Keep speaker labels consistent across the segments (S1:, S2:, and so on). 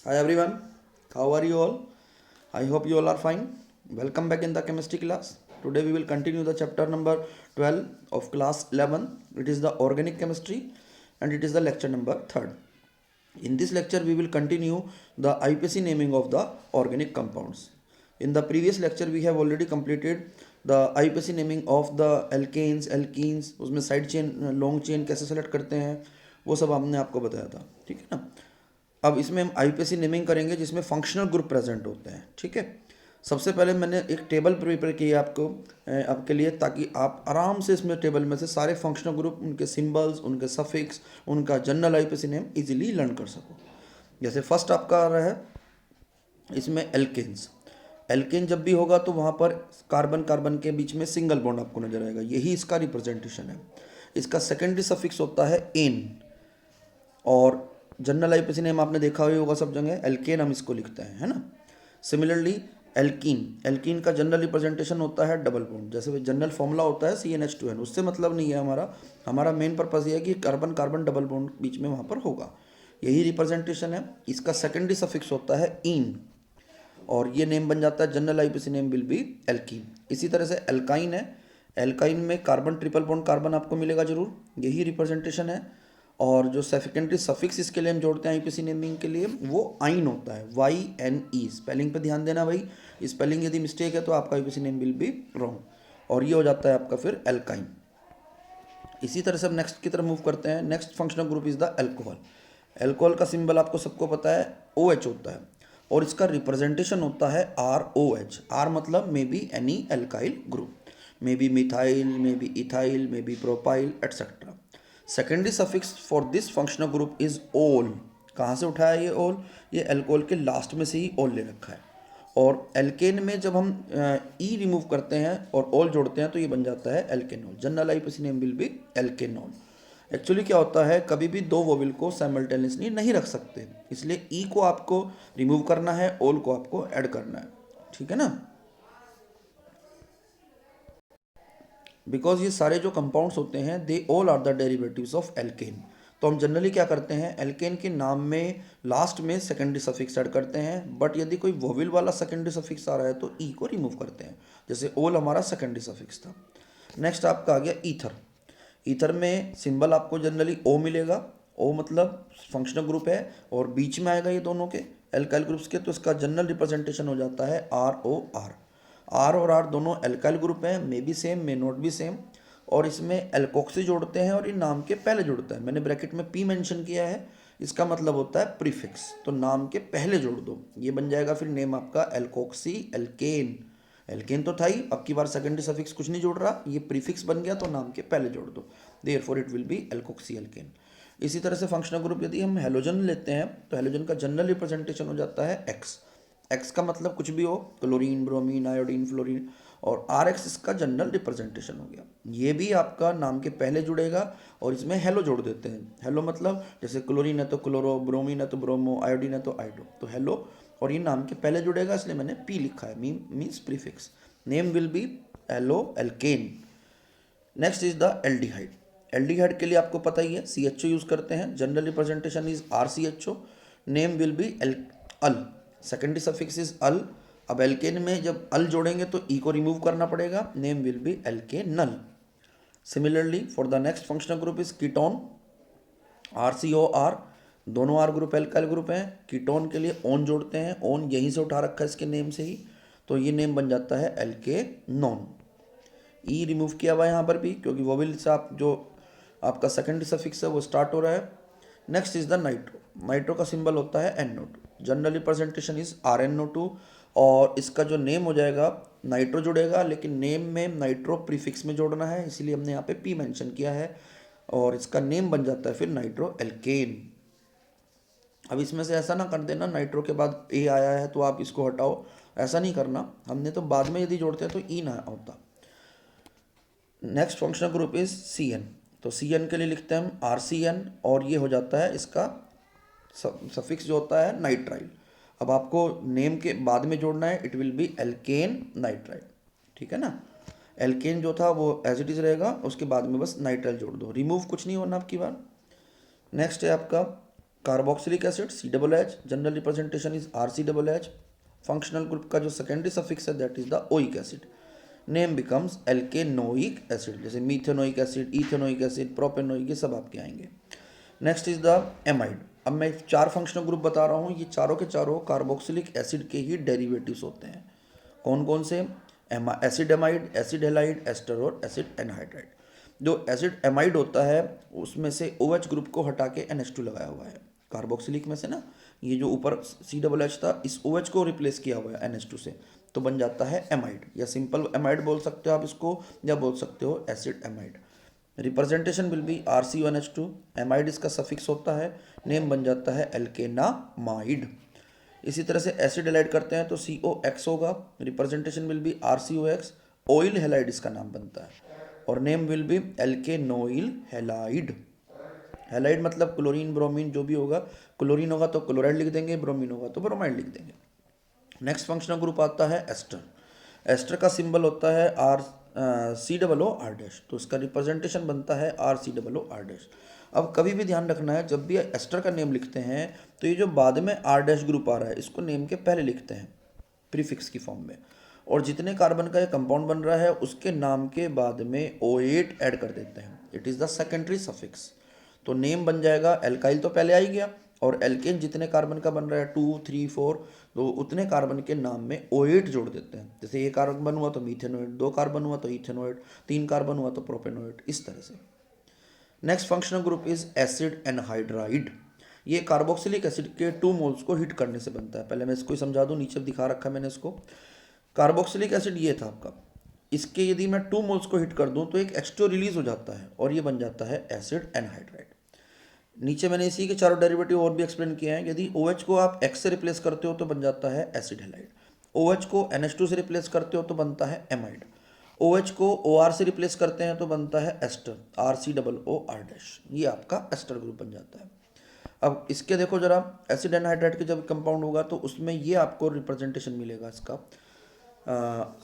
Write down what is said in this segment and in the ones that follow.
S1: Hi everyone, how are you all? I hope you all are fine. Welcome back in the chemistry class. Today we will continue the chapter number 12 of class 11. It is the organic chemistry and it is the lecture number 3rd. In this lecture we will continue the IPC naming of the organic compounds. In the previous lecture we have already completed the IPC naming of the alkanes, alkenes, उसमें side chain long chain कैसे select करते हैं वो सब हमने आपको बताया था, ठीक है ना। अब इसमें हम आईपीसी नेमिंग करेंगे जिसमें फंक्शनल ग्रुप प्रेजेंट होते हैं, ठीक है। सबसे पहले मैंने एक टेबल प्रिपेयर की है आपके लिए, ताकि आप आराम से इसमें टेबल में से सारे फंक्शनल ग्रुप, उनके सिंबल्स, उनके सफिक्स, उनका general IUPAC name easily learn कर सको। जैसे फर्स्ट आपका आ रहा है इसमें एल्केन्स। एल्केन जब भी होगा तो वहाँ पर कार्बन कार्बन के बीच में सिंगल बॉन्ड आपको नजर आएगा, यही इसका रिप्रेजेंटेशन है। इसका सेकेंडरी सफिक्स होता है एन, और जनरल आईपीसी नेम आपने देखा ही होगा सब जगह, एल्केन हम इसको लिखते हैं, है ना। सिमिलरली एल्कीन, एल्कीन का जनरल रिप्रेजेंटेशन होता है डबल बॉन्ड। जैसे जनरल फॉर्मूला होता है CnH2n, उससे मतलब नहीं है हमारा मेन पर्पस ये है कि कार्बन कार्बन डबल बॉन्ड बीच में वहाँ पर होगा, यही रिप्रेजेंटेशन है। इसका सेकेंडरी सफिक्स होता है इन, और ये नेम बन जाता है general IUPAC name will B alkene. इसी तरह से एल्काइन है, एल्काइन में कार्बन ट्रिपल बॉन्ड कार्बन आपको मिलेगा जरूर, यही रिप्रेजेंटेशन है। और जो सेकेंडरी सफिक्स इसके लिए हम जोड़ते हैं आईपीसी नेमिंग के लिए वो आइन होता है, YNE। स्पेलिंग पे ध्यान देना भाई, स्पेलिंग यदि मिस्टेक है तो आपका IPC name will be wrong, और ये हो जाता है आपका फिर एल्काइन। इसी तरह से हम नेक्स्ट की तरफ मूव करते हैं। Next functional group is the alcohol. Alcohol का सिंबल आपको सबको पता है OH होता है, और इसका रिप्रेजेंटेशन होता है ROH। R मतलब may be any alkyl group, may be methyl, may be ethyl, may be propyl etcetera. Secondary suffix for this functional group is ओल। कहाँ से उठाया ये ओल? ये एल्कोहल के लास्ट में से ही ओल ले रखा है। और एल्केन में जब हम ई रिमूव करते हैं और ओल जोड़ते हैं तो ये बन जाता है alkanol. General IUPAC name will be alkanol. Actually क्या होता है, कभी भी दो वोवेल को साइमल्टेनियसली नहीं रख सकते, इसलिए ई को आपको रिमूव करना है, ओल को आपको ऐड करना है, ठीक है ना। बिकॉज ये सारे जो कंपाउंड्स होते हैं they all are the derivatives of alkane. तो हम जनरली क्या करते हैं, एल्केन के नाम में लास्ट में सेकेंडरी सफिक्स ऐड करते हैं, बट यदि कोई वोवेल वाला सेकेंडरी सफिक्स आ रहा है तो ई को रिमूव करते हैं। जैसे ओल हमारा सेकेंडरी सफिक्स था। नेक्स्ट आपका आ गया ईथर। ईथर में सिंबल आपको जनरली O मिलेगा। O मतलब फंक्शनल ग्रुप है, और बीच में आएगा ये दोनों के एल्काइल ग्रुप्स के, तो इसका जनरल रिप्रेजेंटेशन हो जाता है ROR। R और R दोनों एल्काइल ग्रुप हैं, may be same may not be same, और इसमें एल्कोक्सी जोड़ते हैं और ये नाम के पहले जोड़ता है। मैंने ब्रैकेट में P मेंशन किया है, इसका मतलब होता है प्रीफिक्स, तो नाम के पहले जोड़ दो, ये बन जाएगा फिर नेम आपका एल्कोक्सी एल्केन। एल्केन तो था ही, अब की बार सेकेंडरी सफिक्स कुछ नहीं जोड़ रहा, ये प्रीफिक्स बन गया तो नाम के पहले जोड़ दो, therefore it will be alkoxy alkane. इसी तरह से फंक्शनल ग्रुप यदि हम हेलोजन लेते हैं तो हेलोजन का जनरल रिप्रेजेंटेशन हो जाता है एक्स। एक्स का मतलब कुछ भी हो, क्लोरीन, ब्रोमीन, आयोडीन, फ्लोरीन, और RX इसका जनरल रिप्रेजेंटेशन हो गया। ये भी आपका नाम के पहले जुड़ेगा, और इसमें हेलो जोड़ देते हैं। हेलो मतलब जैसे क्लोरीन है तो क्लोरो, ब्रोमीन है तो ब्रोमो, आयोडीन है तो आइडो, तो हेलो, और ये नाम के पहले जुड़ेगा इसलिए मैंने P लिखा है, means prefix. Name will be halo alkane. Next is the aldehyde. Aldehyde के लिए आपको पता ही है CHO यूज करते हैं, general representation is RCHO। Name will be al, secondary suffix is al. अब एल्केन में जब अल जोड़ेंगे तो ई को रिमूव करना पड़ेगा, name will be alkanal. Similarly for the next functional group is ketone, RCOR। दोनों R ग्रुप एल्काइल ग्रुप हैं। कीटोन के लिए ओन जोड़ते हैं, ओन यहीं से उठा रखा है इसके नेम से ही, तो ये नेम बन जाता है एल्केनॉन। ई रिमूव किया हुआ है यहाँ पर भी, क्योंकि वोवेल से आप जो आपका सेकेंडरी सफिक्स है वो स्टार्ट हो रहा है। Next is the nitro. Nitro का सिंबल होता है NO2, general representation is RNO2, और इसका जो नेम हो जाएगा नाइट्रो जुड़ेगा, लेकिन नेम में नाइट्रो प्रीफिक्स में जोड़ना है, इसीलिए हमने यहाँ पे P मेंशन किया है, और इसका नेम बन जाता है फिर नाइट्रो एल्केन। अब इसमें से ऐसा ना कर देना नाइट्रो के बाद A आया है तो आप इसको हटाओ, ऐसा नहीं करना, हमने तो बाद में यदि जोड़ते हैं तो E ना होता। Next functional group is CN। तो CN के लिए लिखते हैं हम RCN, और ये हो जाता है इसका सफिक्स जो होता है नाइट्राइल। अब आपको नेम के बाद में जोड़ना है, it will be alkane nitrile, ठीक है ना। एल्केन जो था वो एज इट इज रहेगा, उसके बाद में बस नाइट्राइल जोड़ दो, रिमूव कुछ नहीं होना आपकी बार। नेक्स्ट है आपका carboxylic acid COOH, general representation is RCOOH। Functional group का जो सेकेंडरी सफिक्स है that is the oic acid. Name becomes alkanoic acid, जैसे methanoic acid, ethanoic acid, propanoic, ये सब आपके आएंगे। Next is the amide. अब मैं 4 फंक्शनल ग्रुप बता रहा हूँ, ये चारों के चारों कार्बोक्सिलिक एसिड के ही डेरिवेटिव्स होते हैं। कौन कौन से? Acid amide, acid halide, ester और एसिड एनहाइड्राइड। जो एसिड एमाइड होता है उसमें से OH ग्रुप को हटा के NH2 लगाया हुआ है। कार्बोक्सिलिक में से ना ये जो ऊपर COOH था, इस OH को रिप्लेस किया हुआ है NH2 से, तो बन जाता है एमाइड, या सिंपल एमाइड बोल सकते हो आप इसको, या बोल सकते हो acid amide. Representation will B RCONH2, amide इसका सफिक्स होता है, नेम बन जाता है एल्केनामाइड। इसी तरह से एसिड हेलाइड करते हैं तो COX होगा, representation will be RCOX, acyl halide इसका नाम बनता है, और name will be alkanoyl halide. Halide मतलब क्लोरीन ब्रोमीन जो भी होगा, क्लोरीन होगा तो क्लोराइड लिख देंगे, ब्रोमीन होगा तो ब्रोमाइड लिख देंगे। नेक्स्ट फंक्शनल ग्रुप आता है एस्टर। एस्टर का सिंबल होता है COOR-, तो इसका रिप्रेजेंटेशन बनता है RCOOR-। अब कभी भी ध्यान रखना है, जब भी एस्टर का नेम लिखते हैं तो ये जो बाद में R- ग्रुप आ रहा है इसको नेम के पहले लिखते हैं प्रीफिक्स की फॉर्म में, और जितने कार्बन का ये कंपाउंड बन रहा है उसके नाम के बाद में O8 ऐड कर देते हैं। It is the secondary suffix. तो नेम बन जाएगा, एल्काइल तो पहले आ ही गया, और एल्केन जितने कार्बन का बन रहा है 2, 3, 4, तो उतने कार्बन के नाम में O8 जोड़ देते हैं। जैसे एक कार्बन हुआ तो मीथेनोइड, 2 कार्बन हुआ तो इथेनोइड, 3 कार्बन हुआ तो प्रोपेनोइड, इस तरह से। Next functional group is acid anhydride. ये कार्बोक्सिलिक एसिड के 2 मोल्स को हिट करने से बनता है। पहले मैं इसको ही समझा दूं, नीचे दिखा रखा मैंने इसको। कार्बोक्सिलिक एसिड ये था आपका, इसके यदि मैं 2 मोल्स को हिट कर दूं तो एक H2 रिलीज हो जाता है और ये बन जाता है एसिड एनहाइड्राइड। नीचे मैंने इसी के चारों डेरिवेटिव और भी एक्सप्लेन किए हैं। यदि OH को आप X से रिप्लेस करते हो तो बन जाता है एसिड हेलाइड, OH को NH2 से रिप्लेस करते हो तो बनता है एमाइड, OH को OR से रिप्लेस करते हैं तो बनता है एस्टर, RCOOR-। ये आपका एस्टर ग्रुप बन जाता है। अब इसके देखो जरा, एसिड एनहाइड्राइड के जब कंपाउंड होगा तो उसमें ये आपको रिप्रेजेंटेशन मिलेगा इसका,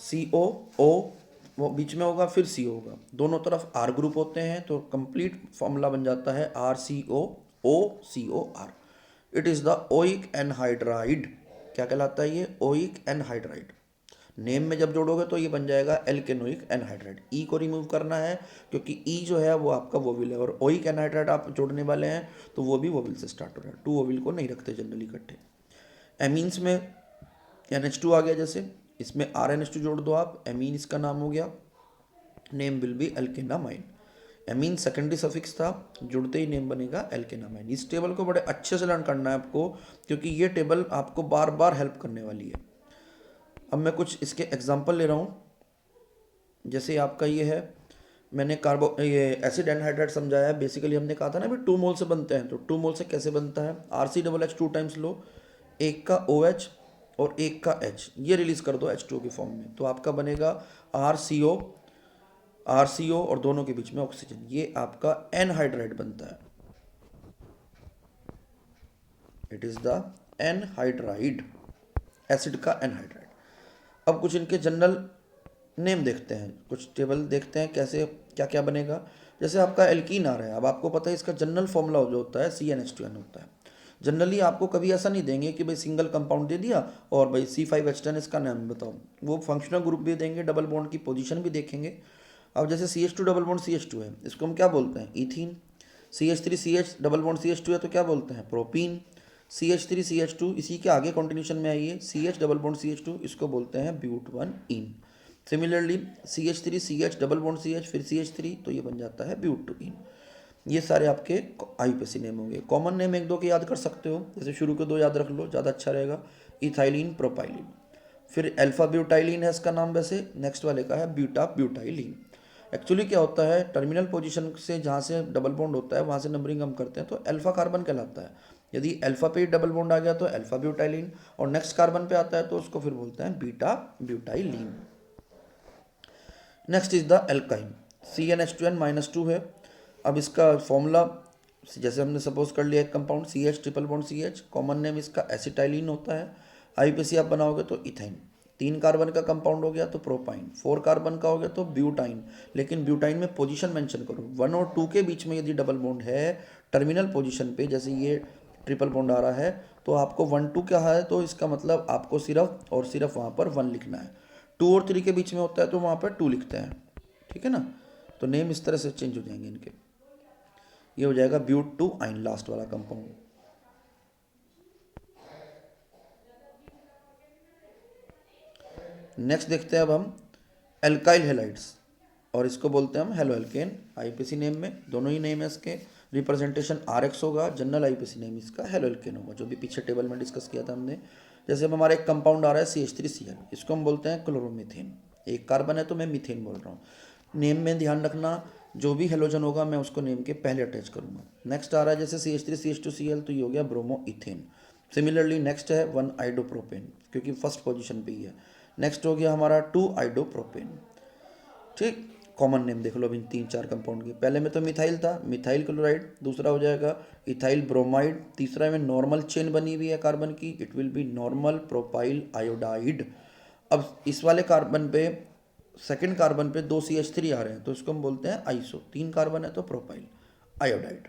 S1: CO O वो बीच में होगा, फिर C होगा, दोनों तरफ R ग्रुप होते हैं, तो कंप्लीट फॉर्मूला बन जाता है RCOOCOR। It is the oic anhydride. क्या कहलाता है ये? Oic anhydride. नेम में जब जोड़ोगे तो ये बन जाएगा एल्केनोइक एनहाइड्राइड। ई को रिमूव करना है क्योंकि ई जो है वो आपका वोविल है, और ओइक एनहाइड्राइड आप जोड़ने वाले हैं तो वो भी वोविल से स्टार्ट हो रहा है। 2 वोविल को नहीं रखते जनरली इकट्ठे। एमीन्स में NH2 आ गया, जैसे इसमें RNH2 जोड़ दो आप, एमीन इसका नाम हो गया, name will be alkanamine. Amine secondary suffix था, जुड़ते ही नेम बनेगा एल्केनामाइन। इस टेबल को बड़े अच्छे से लर्न करना है आपको, क्योंकि ये टेबल आपको बार बार हेल्प करने वाली है। अब मैं कुछ इसके एग्जांपल ले रहा हूँ। जैसे आपका ये है, मैंने ये एसिड एनहाइड्राइड समझाया है। बेसिकली हमने कहा था ना भी 2 मोल से बनते हैं, तो 2 मोल से कैसे बनता है? RCOOH 2 टाइम्स लो, एक का OH और एक का H, ये रिलीज कर दो H2 की फॉर्म में, तो आपका बनेगा RCO और दोनों के बीच में ऑक्सीजन, ये आपका एनहाइड्राइड बनता है। It is the anhydride, acid का एनहाइड्राइड। अब कुछ इनके जनरल नेम देखते हैं, कुछ टेबल देखते हैं कैसे क्या क्या बनेगा। जैसे आपका एल्कीन आ रहा है, अब आपको पता है इसका जनरल फॉर्मूला जो होता है CnH2n होता है। जनरली आपको कभी ऐसा नहीं देंगे कि भाई सिंगल कंपाउंड दे दिया और भाई C5H10 इसका नाम बताओ, वो फंक्शनल ग्रुप भी देंगे, डबल बॉन्ड की पोजीशन भी देखेंगे। अब जैसे CH2 डबल बॉन्ड CH2 है, इसको हम क्या बोलते हैं? Ethene. CH3CH double bond CH2 है तो क्या बोलते हैं? प्रोपीन। CH3CH2 इसी के आगे कॉन्टिन्यूशन में आइए, CH डबल बॉन्ड CH2, इसको बोलते हैं ब्यूट1इन। Similarly CH3CH double bond CH फिर CH3, तो ये बन जाता है ब्यूट2इन। ये सारे आपके IUPAC नेम होंगे। कॉमन नेम एक दो के याद कर सकते हो, जैसे शुरू के 2 याद रख लो, ज़्यादा अच्छा रहेगा। Ethylene, propylene. फिर अल्फा ब्यूटाइलिन है इसका नाम, वैसे नेक्स्ट वाले का है ब्यूटा ब्यूटाइलिन। एक्चुअली क्या होता है, टर्मिनल पोजीशन से जहाँ से डबल बॉन्ड होता है वहाँ से नंबरिंग हम करते हैं, तो अल्फा कार्बन कहलाता है। यदि अल्फा पे डबल बॉन्ड आ गया तो अल्फा ब्यूटाइलिन, और नेक्स्ट कार्बन पे आता है तो उसको फिर बोलते हैं beta butylene. Next is the alkyne, CnH2n-2 है। अब इसका फॉर्मूला, जैसे हमने सपोज कर लिया एक compound CH triple bond CH, common name इसका एसिटाइलिन होता है। IUPAC आप बनाओगे तो इथाइन। 3 कार्बन का कंपाउंड हो गया तो प्रोपाइन, 4 कार्बन का हो गया तो ब्यूटाइन। लेकिन ब्यूटाइन में पोजीशन मेंशन करो, 1 और 2 के बीच में यदि डबल बॉन्ड है टर्मिनल पोजीशन पे, जैसे ये ट्रिपल बॉन्ड आ रहा है, तो आपको 1 2 क्या है, तो इसका मतलब आपको सिर्फ और सिर्फ वहाँ पर 1 लिखना है। 2 और 3 के बीच में होता है तो वहाँ पर 2 लिखते हैं, ठीक है ना। तो नेम इस तरह से चेंज हो जाएंगे इनके। ये हो जाएगा ब्यूट टू आइन, लास्ट वाला कंपाउंड। नेक्स्ट देखते हैं अब हम एल्काइल हेलाइड्स, और इसको बोलते हैं हम हेलो एल्केन। आईपीसी नेम में दोनों ही नेम है इसके, रिप्रेजेंटेशन RX होगा, जनरल आईपीसी नेम इसका हेलो एल्केन होगा, जो भी पीछे टेबल में डिस्कस किया था हमने। जैसे अब हमारा एक कंपाउंड आ रहा है CH3Cl, इसको हम बोलते हैं क्लोरोमीथेन। एक कार्बन है तो मैं मीथेन बोल रहा हूँ। नेम में ध्यान रखना, जो भी हेलोजन होगा मैं उसको नेम के पहले अटैच करूँगा। नेक्स्ट आ रहा है जैसे CH3CH2Cl, तो ये हो गया ब्रोमो इथेन। सिमिलरली नेक्स्ट है 1 आइडोप्रोपेन, क्योंकि फर्स्ट पोजीशन पे ही है। नेक्स्ट हो गया हमारा 2 आइडोप्रोपेन, ठीक। कॉमन नेम देख लो अब इन 3 4 कंपाउंड के। पहले में तो मिथाइल था, मिथाइल क्लोराइड। दूसरा हो जाएगा इथाइल ब्रोमाइड। तीसरा में नॉर्मल चेन बनी हुई है कार्बन की, it will B normal propyl iodide. अब इस वाले कार्बन पे, सेकंड कार्बन पे 2 CH3 आ रहे हैं, तो इसको हम बोलते हैं आइसो। 3 कार्बन है तो प्रोपाइल आयोडाइड।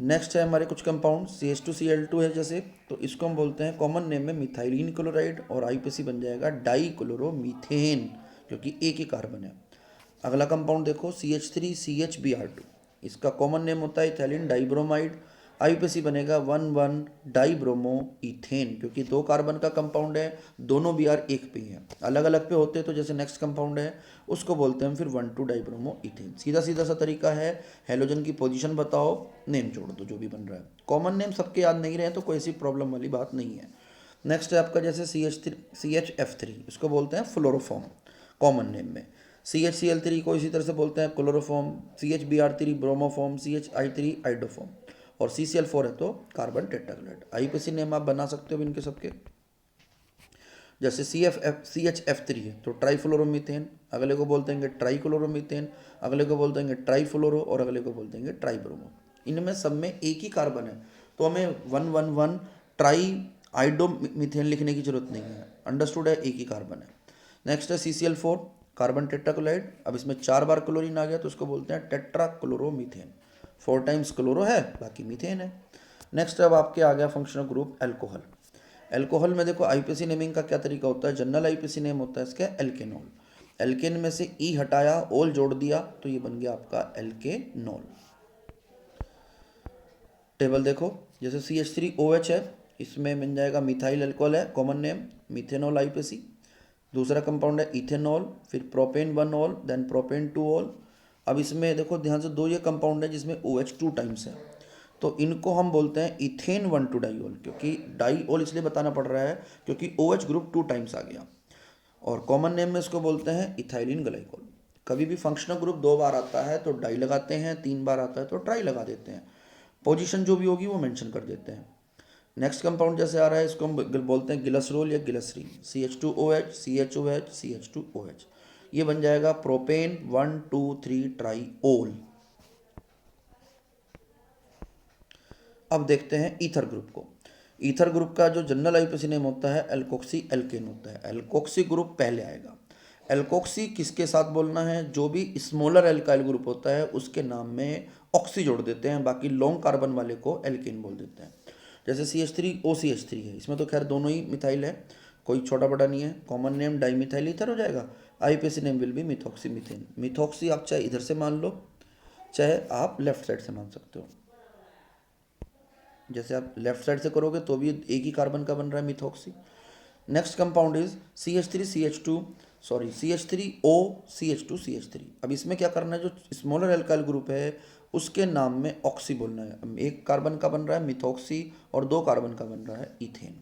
S1: नेक्स्ट है हमारे कुछ कंपाउंड CH2Cl2 है जैसे, तो इसको हम बोलते हैं कॉमन नेम में मिथाइलिन क्लोराइड, और आईपीसी बन जाएगा डाई क्लोरोमीथेन, क्योंकि एक ही कार्बन है। अगला कंपाउंड देखो CH3CHBr2, इसका कॉमन नेम होता है इथाइलिन डाइब्रोमाइड, आईपीसी बनेगा 1 1 डाइब्रोमो इथेन, क्योंकि 2 कार्बन का कंपाउंड है, दोनों Br एक पे ही है। अलग अलग पे होते तो जैसे नेक्स्ट कंपाउंड है उसको बोलते हैं फिर 1 2 डाइब्रोमो इथेन। सीधा सीधा सा तरीका है, हेलोजन की पोजीशन बताओ, नेम जोड़ दो जो भी बन रहा है। कॉमन नेम सबके याद नहीं रहे तो कोई ऐसी प्रॉब्लम वाली बात नहीं है। नेक्स्ट है आपका जैसे CHF3, इसको बोलते हैं फ्लोरोफॉर्म कॉमन नेम में। CHCl3 को इसी तरह से बोलते हैं chloroform, CHBr3 bromoform, CHI3 iodoform, और CCl4 है तो कार्बन टेट्राक्लोराइड। आईपीसी नेम आप बना सकते हो इनके सबके। जैसे CHF3 है तो ट्राईफ्लोरोमीथेन, अगले को बोलते हैं ट्राईक्लोरोमीथेन, अगले को बोलते हैं ट्राईफ्लोरो, और अगले को बोलते हैं ट्राईब्रोमो। इनमें सब में एक ही कार्बन है, तो हमें 1 1 1 ट्राई आइडोमीथेन लिखने की जरूरत नहीं है। अंडरस्टूड है, एक ही कार्बन है। नेक्स्ट है CCl4 कार्बन टेट्राक्लोराइड। अब इसमें 4 बार क्लोरीन आ गया तो उसको बोलते हैं टेट्राक्लोरोमीथेन। 4 टाइम्स क्लोरो है, बाकी मीथेन है। नेक्स्ट अब आपके आ गया फंक्शनल ग्रुप एल्कोहल। एल्कोहल में देखो आईपीसी नेमिंग का क्या तरीका होता है, जनरल आईपीसी नेम होता है इसका एल्केनॉल। एल्केन में से ई हटाया, ओल जोड़ दिया, तो ये बन गया आपका एल्केनॉल। टेबल देखो, जैसे CH3OH है, इसमें बन जाएगा मिथाइल अल्कोहल है, कॉमन नेम मिथेनॉल आईपीसी। दूसरा कंपाउंड है इथेनॉल, फिर propane 1 ol, then propane 2 ol. अब इसमें देखो ध्यान से, 2 ये कंपाउंड है जिसमें OH 2 टाइम्स है, तो इनको हम बोलते हैं इथेन 1 2 डाईओल। क्योंकि डाईओल इसलिए बताना पड़ रहा है क्योंकि OH ग्रुप 2 टाइम्स आ गया। और कॉमन नेम में इसको बोलते हैं इथाइलिन ग्लाइकोल। कभी भी फंक्शनल ग्रुप 2 बार आता है तो डाई लगाते हैं, 3 बार आता है तो ट्राई लगा देते हैं। पोजीशन जो भी होगी वो मेंशन कर देते हैं। नेक्स्ट कंपाउंड जैसे आ रहा है, इसको हम बोलते हैं गिलसरोल या गिलसरीन। CH2OH CHOH CH2OH, ये बन जाएगा प्रोपेन 1 2 3 ट्राईओल। अब देखते हैं ईथर ग्रुप को। ईथर ग्रुप का जो जनरल आईपीसी नेम होता है एल्कोक्सी एल्केन होता है। एल्कोक्सी ग्रुप पहले आएगा। एल्कोक्सी किसके साथ बोलना है, जो भी स्मॉलर एल्काइल ग्रुप होता है उसके नाम में ऑक्सी जोड़ देते हैं, बाकी लॉन्ग कार्बन वाले को एल्केन बोल देते हैं। जैसे CH3OCH3 है, इसमें तो खैर दोनों ही मिथाइल है, कोई छोटा बड़ा नहीं है। कॉमन नेम डाईमिथाइल ईथर हो जाएगा। IPC name will B methoxy methane. Methoxy आप चाहे इधर से मान लो, चाहे आप लेफ्ट साइड से मान सकते हो। जैसे आप लेफ्ट साइड से करोगे तो भी एक ही कार्बन का बन रहा है methoxy. Next compound is CH3 अब इसमें क्या करना है, जो स्मॉलर एल्काइल ग्रुप है उसके नाम में ऑक्सी बोलना है। एक कार्बन का बन रहा है मिथॉक्सी और 2 कार्बन का बन रहा है इथेन।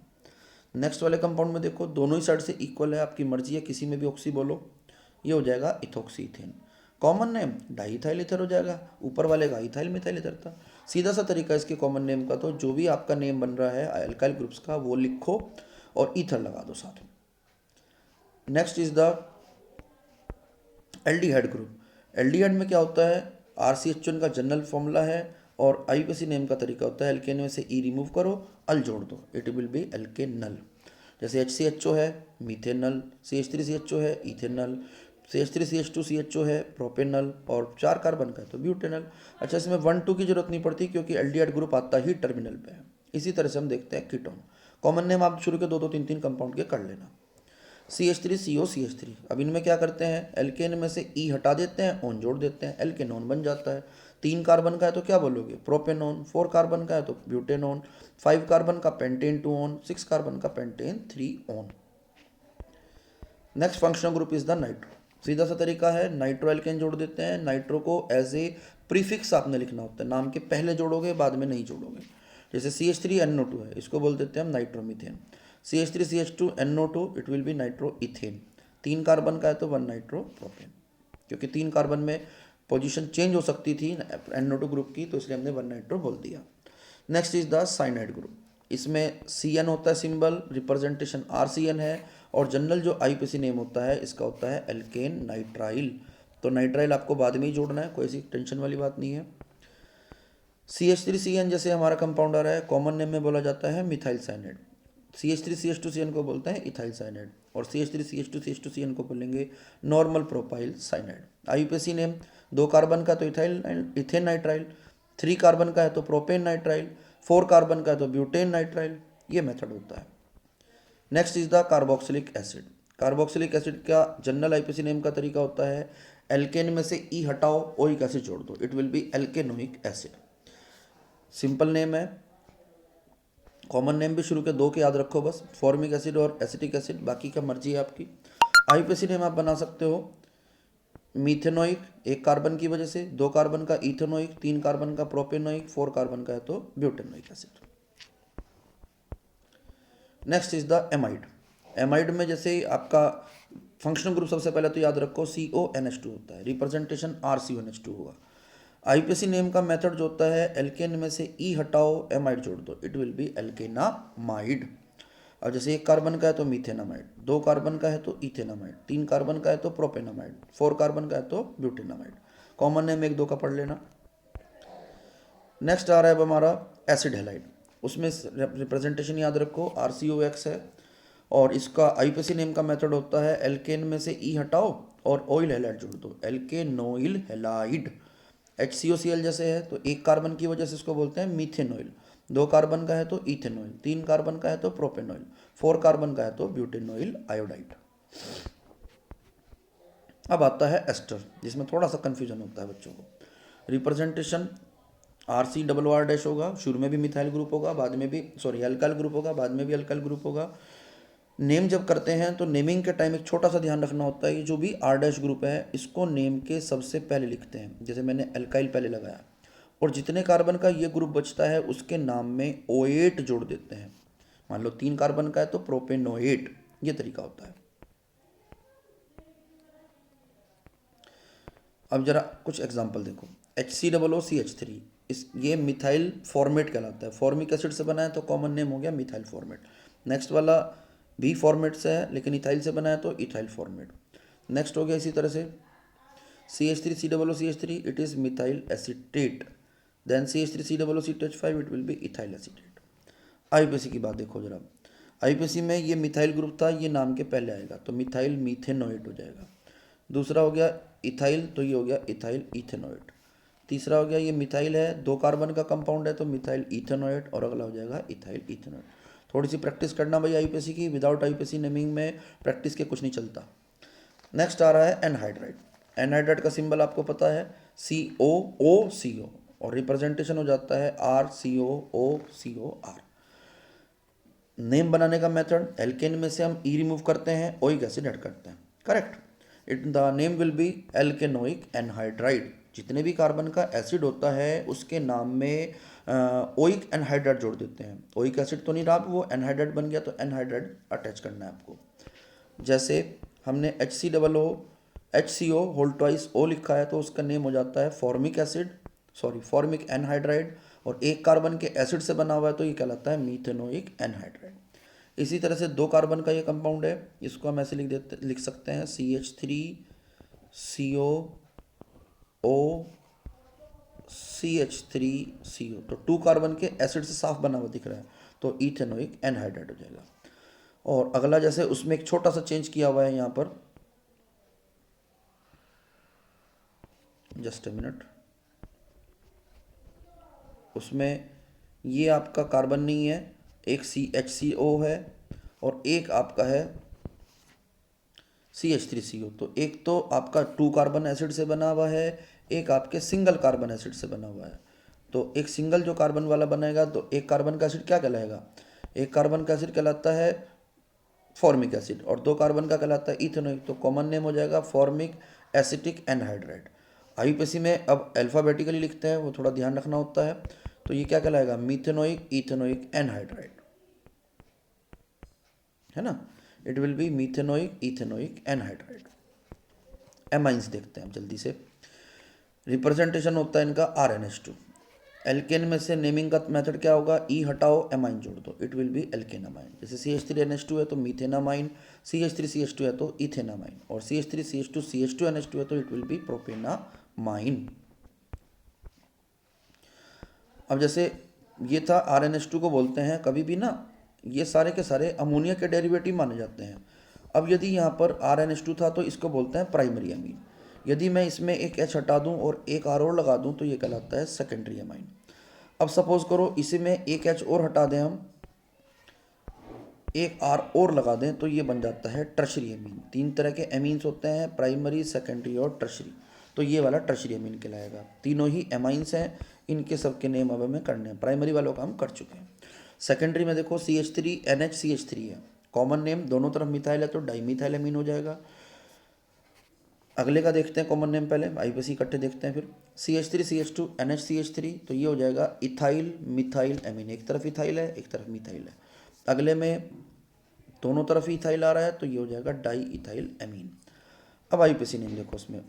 S1: नेक्स्ट वाले कंपाउंड में देखो दोनों ही साइड से इक्वल है, आपकी मर्जी है किसी में भी ऑक्सी बोलो, ये हो जाएगा ethoxy ethane. Common name diethyl ether हो जाएगा, ऊपर वाले का इथाइल मिथाइल ईथर था। सीधा सा तरीका इसके कॉमन नेम का, तो जो भी आपका नेम बन रहा है अल्काइल ग्रुप्स का वो लिखो और ईथर लगा दो साथ में। Next is the aldehyde group. Aldehyde में क्या होता है, RCHO का जनरल फॉर्मूला है और आईपीसी नेम का तरीका होता है एल्केन में से ई रिमूव करो, अल जोड़ दो, इट विल बी एल्केनल। जैसे HCHO है मीथेनल, CH3CHO है इथेनल, CH3CH2CHO है प्रोपेनल, और 4 कार्बन का है तो ब्यूटेनल। अच्छा, इसमें 1 2 की जरूरत नहीं पड़ती क्योंकि एल्डिहाइड ग्रुप आता ही टर्मिनल पे है। इसी तरह से हम देखते हैं कीटोन। कॉमन नेम आप शुरू के 2 2 3 3 कंपाउंड के कर लेना। CH3CO CH3, अब इनमें क्या करते हैं, एल्केन में से ई हटा देते हैं, ओन जोड़ देते हैं, एल्केनोन बन जाता है। 3 कार्बन का है तो क्या बोलोगे, प्रोपेनोन। 4 कार्बन का है तो ब्यूटेनोन। 5 कार्बन का पेंटेन 2 ओन, 6 कार्बन का pentane 3 own. Next functional group is the nitro. सीधा सा तरीका है, नाइट्रो एल्केन जोड़ देते हैं। नाइट्रो को एज ए प्रीफिक्स आपने लिखना होता है, नाम के पहले जोड़ोगे बाद में नहीं जोड़ोगे। जैसे CH3NO2 है, इसको बोल देते हैं हम nitromethane. CH3CH2NO2 it will B nitro ethane. 3 carbon का है तो 1 नाइट्रो प्रोपेन, क्योंकि 3 कार्बन में पोजीशन चेंज हो सकती थी NO2 ग्रुप की, तो इसलिए हमने 1 नाइट्रो बोल दिया। Next is the cyanide group. इसमें CN होता है सिंबल, रिप्रेजेंटेशन RCN है, और जनरल जो IPC नेम होता है इसका होता है एल्केन नाइट्राइल। तो नाइट्राइल आपको बाद में ही जोड़ना है, कोई ऐसी टेंशन वाली बात नहीं है। CH3CN जैसे हमारा कंपाउंड आ रहा है, कॉमन नेम में बोला जाता है मिथाइल साइनाइड। CH3CH2CN को बोलते हैं इथाइल साइनाइड, और CH3CH2CH2CN को बोलेंगे normal propyl cyanide. IUPAC name, 2 carbon का तो इथेन नाइट्राइल, 3 कार्बन का है तो प्रोपेन नाइट्राइल, 4 कार्बन का है तो ब्यूटेन नाइट्राइल। ये मेथड होता है। Next is the carboxylic acid. Carboxylic acid का जनरल IPC नेम का तरीका होता है, एल्केन में से ई हटाओ, ओइक एसिड जोड़ दो, it will be alkanoic acid. Simple name है, कॉमन नेम भी शुरू के 2 के याद रखो बस, फॉर्मिक एसिड और एसिटिक एसिड, बाकी का मर्जी है आपकी। IUPAC नेम आप बना सकते हो मीथेनोइक, 1 कार्बन की वजह से, 2 कार्बन का इथेनोइक, 3 कार्बन का प्रोपेनोइक, 4 कार्बन का है तो butanoic acid. Next is the amide. Amide में जैसे आपका फंक्शनल ग्रुप सबसे पहले तो याद रखो CONH2 होता है, रिप्रेजेंटेशन RCONH2 होगा। IUPAC नेम का मेथड जो होता है, एल्केन में से ई हटाओ, एमाइड जोड़ दो, इट विल बी एल्केनामाइड। और जैसे 1 कार्बन का है तो मीथेनामाइड, 2 कार्बन का है तो इथेनामाइड, 3 कार्बन का है तो प्रोपेनामाइड, 4 कार्बन का है तो ब्यूटेनामाइड। कॉमन नेम 1 2 का पढ़ लेना। नेक्स्ट आ रहा है अब हमारा एसिड हेलाइड। उसमें रिप्रेजेंटेशन याद रखो RCOX है, और इसका IUPAC नेम का मेथड होता है, एल्केन में से ई हटाओ और ऑयल हेलाइड जोड़ दो, एल्केनोइल हेलाइड। HCOCl जैसे है तो 1 कार्बन की वजह से इसको बोलते हैं मीथेनोइल, 2 कार्बन का है तो इथेनोइल, 3 कार्बन का है तो प्रोपेनोइल, 4 कार्बन का है तो ब्यूटेनोइल आयोडाइड। अब आता है एस्टर, जिसमें थोड़ा सा कन्फ्यूजन होता है बच्चों को। Representation RC double R dash होगा, शुरू में भी मिथाइल ग्रुप होगा, बाद में भी अल्काइल ग्रुप होगा, बाद में भी अल्काइल ग्रुप होगा। नेम जब करते हैं तो नेमिंग के टाइम एक छोटा सा ध्यान रखना होता है, ये जो भी R डैश ग्रुप है इसको नेम के सबसे पहले लिखते हैं, जैसे मैंने अल्काइल पहले लगाया, और जितने कार्बन का ये ग्रुप बचता है उसके नाम में OAT जोड़ देते हैं। मान लो 3 कार्बन का है तो प्रोपेनोएट, ये तरीका होता है। अब जरा कुछ एग्जांपल देखो, HCOOCH3, ये मिथाइल फॉर्मेट कहलाता है, फॉर्मिक एसिड से बना है तो कॉमन नेम हो गया मिथाइल फॉर्मेट। नेक्स्ट वाला भी फॉर्मेट से है लेकिन इथाइल से बना है तो इथाइल फॉर्मेट। नेक्स्ट हो गया इसी तरह से CH3COOCH3, it is methyl acetate. Then CH3COOCH5, it will be ethyl acetate. IUPAC की बात देखो जरा, IUPAC में ये मिथाइल ग्रुप था, ये नाम के पहले आएगा तो मिथाइल मीथेनोइट हो जाएगा। दूसरा हो गया इथाइल, तो ये हो गया इथाइल इथेनोइट। तीसरा हो गया ये मिथाइल है, 2 कार्बन का कंपाउंड है तो मिथाइल इथेनोइट, और अगला हो जाएगा इथाइल इथेनोइट। थोड़ी सी प्रैक्टिस करना भाई IUPAC की, विदाउट IUPAC नेमिंग में प्रैक्टिस के कुछ नहीं चलता। नेक्स्ट आ रहा है एनहाइड्राइड। एनहाइड्राइड का सिंबल आपको पता है COOCO, और रिप्रेजेंटेशन हो जाता है RCOOCOR। नेम बनाने का मेथड, एल्केन में से हम ई रिमूव करते हैं, ओइक एसिड ऐड करते हैं, correct. It the name will be alkanoic anhydride. जितने भी कार्बन का एसिड होता है उसके नाम में ओइक एनहाइड्राइड जोड़ देते हैं। ओइक एसिड तो नहीं रहा, वो एनहाइड्राइड बन गया तो एनहाइड्राइड अटैच करना है आपको। जैसे हमने HCO होल ट्वाइस O लिखा है तो उसका नेम हो जाता है फॉर्मिक एनहाइड्राइड, और 1 कार्बन के एसिड से बना हुआ है तो ये कहलाता है मीथेनोइक एनहाइड्राइड। इसी तरह से 2 कार्बन का ये कंपाउंड है, इसको हम ऐसे लिख सकते हैं CH3COOCH3CO, तो 2 कार्बन के एसिड से साफ बना हुआ दिख रहा है तो इथेनोइक एनहाइड्राइड हो जाएगा। और अगला जैसे उसमें एक छोटा सा चेंज किया हुआ है यहाँ पर, जस्ट अ मिनट, उसमें ये आपका कार्बन नहीं है, एक CHCO है और एक आपका है CH3CO। तो एक तो आपका 2 कार्बन एसिड से बना हुआ है, एक आपके सिंगल कार्बन एसिड से बना हुआ है। तो एक सिंगल जो कार्बन वाला बनेगा तो एक कार्बन का एसिड क्या कहलाएगा, एक कार्बन का एसिड कहलाता है फॉर्मिक एसिड और 2 कार्बन का कहलाता है इथेनोइक। तो कॉमन नेम हो जाएगा फॉर्मिक एसिटिक एनहाइड्राइड। आईयूपीएसी में अब अल्फ़ाबेटिकली लिखते हैं, वो थोड़ा ध्यान रखना होता है। तो ये क्या कहलाएगा, मीथेनोइक इथेनोइक एनहाइड्राइड, है ना। It will be methanoic ethanoic anhydride. Amines देखते हैं जल्दी से। रिप्रेजेंटेशन होता है इनका RNH2। एल्केन में से नेमिंग का मेथड क्या होगा, ई हटाओ एमाइन जोड़ दो, इट विल बी एल्केनामाइन। जैसे CH3NH2 है तो मीथेनामाइन, CH3CH2 है तो इथेनामाइन और CH3CH2CH2NH2 है तो इट विल बी प्रोपेनामाइन। अब जैसे ये था RNH2 को बोलते हैं कभी भी ना, ये सारे के सारे अमोनिया के डेरिवेटिव माने जाते हैं। अब यदि यहाँ पर RNH2 था तो इसको बोलते हैं प्राइमरी अमीन। यदि मैं इसमें एक H हटा दूँ और एक R और लगा दूँ तो ये कहलाता है सेकेंडरी अमाइन। अब सपोज करो इसी में एक H और हटा दें हम, एक R और लगा दें तो ये बन जाता है टर्शरी अमीन। 3 तरह के अमीन्स होते हैं, प्राइमरी, सेकेंडरी और टर्शरी। तो ये वाला टर्शरी अमीन कहलाएगा। तीनों ही एमाइंस हैं, इनके सबके नेम अब हमें करने हैं। प्राइमरी वालों का हम कर चुके हैं। सेकेंडरी में देखो CH3NHCH3 है, कॉमन नेम, दोनों तरफ मिथाइल है तो डाईमिथाइल अमीन हो जाएगा। अगले का देखते हैं कॉमन नेम, पहले आईपीएसी इकट्ठे देखते हैं फिर। CH3CH2NHCH3 तो ये हो जाएगा इथाइल मिथाइल अमीन, एक तरफ इथाइल है एक तरफ मिथाइल है। अगले में दोनों तरफ ही इथाइल आ रहा है तो ये हो जाएगा डाई इथाइल अमीन। अब आईपीएसी नेम देखो, उसमें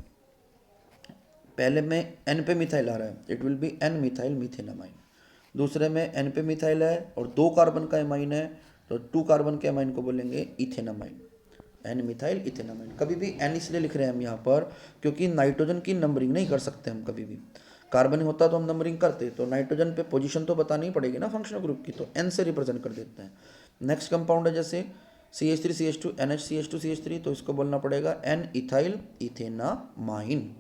S1: पहले में N पे मिथाइल आ रहा है, it will B N methyl मीथेनामाइन। दूसरे में N पे मिथाइल है और 2 कार्बन का एमाइन है तो 2 कार्बन के एमाइन को बोलेंगे इथेनामाइन, N मिथाइल इथेनामाइन। कभी भी N इसलिए लिख रहे हैं हम यहाँ पर क्योंकि नाइट्रोजन की नंबरिंग नहीं कर सकते हम कभी भी। कार्बन होता तो हम नंबरिंग करते, तो नाइट्रोजन पे पोजीशन तो बतानी ही पड़ेगी ना फंक्शनल ग्रुप की, तो N से रिप्रेजेंट कर देते हैं। नेक्स्ट कंपाउंड है जैसे CH3CH2NHCH2CH3 तो इसको बोलना पड़ेगा N इथाइल इथेनामाइन।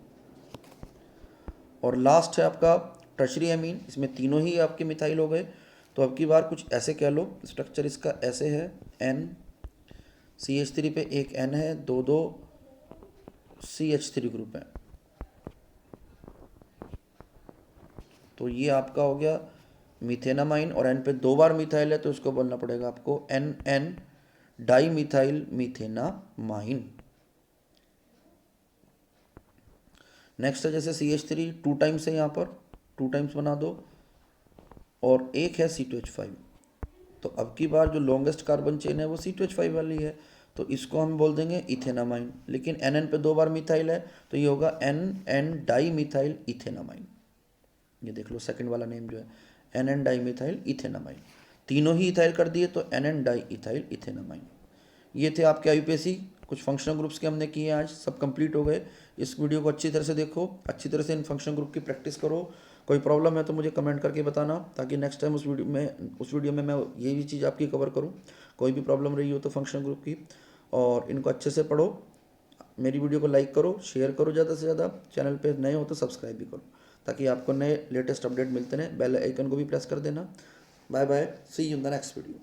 S1: और लास्ट है आपका टर्शरी अमीन, इसमें तीनों ही आपके मिथाइल हो गए। तो अब की बार कुछ ऐसे कह लो, स्ट्रक्चर इसका ऐसे है, N CH3 पे एक N है, दो CH3 ग्रुप है। तो ये आपका हो गया मिथेनामाइन और N पे 2 बार मिथाइल है तो इसको बोलना पड़ेगा आपको NN डाई मिथाइल मीथेनामाइन। नेक्स्ट है जैसे CH3 2 टाइम्स है, यहाँ पर 2 टाइम्स बना दो और एक है C2H5। तो अब की बार जो लॉन्गेस्ट कार्बन चेन है वो C2H5 वाली है तो इसको हम बोल देंगे इथेनामाइन। लेकिन NN पे 2 बार मिथाइल है तो ये होगा NN डाई मिथाइल इथेनामाइन। ये देख लो सेकंड वाला नेम जो है NN डाई मिथाइल इथेनामाइन। तीनों ही इथाइल कर दिए तो NN डाई इथाइल इथेनामाइन। ये थे आपके आईयूपीएसी, कुछ फंक्शनल ग्रुप्स के हमने किए आज, सब कंप्लीट हो गए। इस वीडियो को अच्छी तरह से देखो, अच्छी तरह से इन फंक्शनल ग्रुप की प्रैक्टिस करो। कोई प्रॉब्लम है तो मुझे कमेंट करके बताना ताकि नेक्स्ट टाइम उस वीडियो में मैं ये भी चीज़ आपकी कवर करूँ। कोई भी प्रॉब्लम रही हो तो फंक्शनल ग्रुप की, और इनको अच्छे से पढ़ो। मेरी वीडियो को लाइक करो, शेयर करो ज़्यादा से ज़्यादा। चैनल पे नए हो तो सब्सक्राइब भी करो ताकि आपको नए लेटेस्ट अपडेट मिलते रहें। बेल आइकन को भी प्रेस कर देना। Bye bye, see you in the next video.